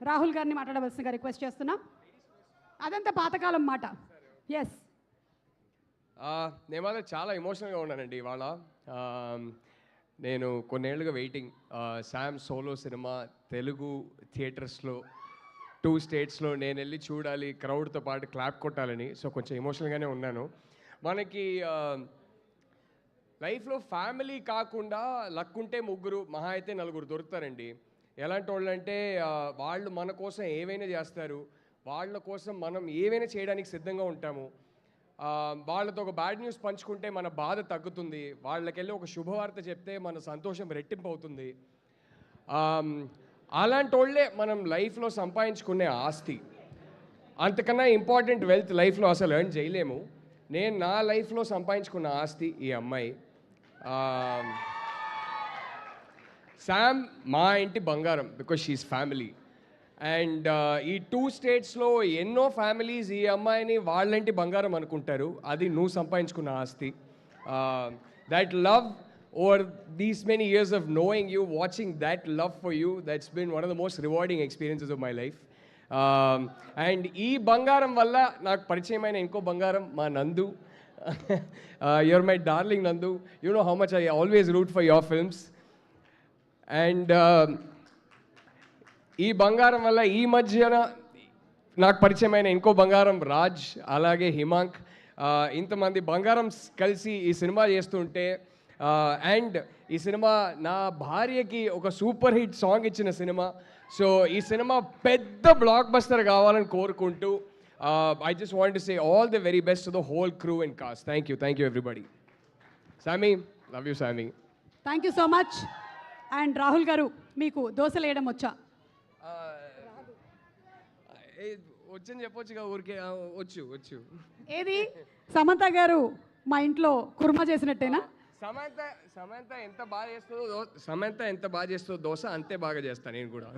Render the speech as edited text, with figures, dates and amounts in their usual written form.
రాహుల్ గారిని మాట్లాడవలసిందిగా రిక్వెస్ట్ చేస్తున్నాం. అదంతా పాతకాలం మాట. ఎస్, నేను మాత్రం చాలా ఎమోషనల్గా ఉన్నానండి ఇవాళ. నేను కొన్నేళ్లుగా waiting, Sam solo cinema Telugu థియేటర్స్లో 2 స్టేట్స్లో నేను వెళ్ళి చూడాలి, క్రౌడ్తో పాటు క్లాప్ కొట్టాలని. సో కొంచెం ఎమోషనల్గానే ఉన్నాను. మనకి లైఫ్లో ఫ్యామిలీ కాకుండా లక్ ఉంటే 3 మహా అయితే 4 దొరుకుతారండి. ఎలాంటి వాళ్ళు అంటే వాళ్ళు మన కోసం ఏవైనా చేస్తారు, వాళ్ళ కోసం మనం ఏవైనా చేయడానికి సిద్ధంగా ఉంటాము. వాళ్ళతో ఒక బ్యాడ్ న్యూస్ పంచుకుంటే మన బాధ తగ్గుతుంది, వాళ్ళకెళ్ళి ఒక శుభవార్త చెప్తే మన సంతోషం రెట్టింపు అవుతుంది. అలాంటి వాళ్ళే మనం లైఫ్లో సంపాదించుకునే ఆస్తి. అంతకన్నా ఇంపార్టెంట్ వెల్త్ లైఫ్లో అసలు ఎర్న్ చేయలేము. నేను నా లైఫ్లో సంపాదించుకున్న ఆస్తి ఈ అమ్మాయి. శామ్ మా ఇంటి బంగారం, బికాజ్ షీఈస్ ఫ్యామిలీ. అండ్ ఈ 2 స్టేట్స్లో ఎన్నో ఫ్యామిలీస్ ఈ అమ్మాయిని వాళ్ళంటి బంగారం అనుకుంటారు. అది నువ్వు సంపాదించుకున్న ఆస్తి. That love over these many years of knowing you, watching that love for you, that's been one of the most rewarding experiences of my life. And ఈ బంగారం వల్ల నాకు పరిచయమైన ఇంకో బంగారం మా Nandu. Your my darling Nandu, you know how much I always root for your films. And ఈ బంగారం వల్ల ఈ మధ్యన నాకు పరిచయమైన ఇంకో బంగారం రాజ్, అలాగే హిమాంక్. ఇంతమంది బంగారం కలిసి ఈ సినిమా చేస్తుంటే, అండ్ ఈ సినిమా నా భార్యకి ఒక సూపర్ హిట్ సాంగ్ ఇచ్చిన సినిమా. సో ఈ సినిమా పెద్ద బ్లాక్ బస్టర్ కావాలని కోరుకుంటూ I just want to say all the very best to the whole crew and cost. Thank you everybody. సామీ, లవ్ యూ సామీ. Thank you so much. And Rahul గారు, మీకు దోశలు వేయడం వచ్చా? వచ్చని చెప్పొచ్చుగా, ఊరికే వచ్చు. ఏది సమంత గారు మా ఇంట్లో కుర్మా చేసినట్టేనా? సమంత ఎంత బాగా చేస్తుందో దోశ అంతే బాగా చేస్తాను నేను కూడా.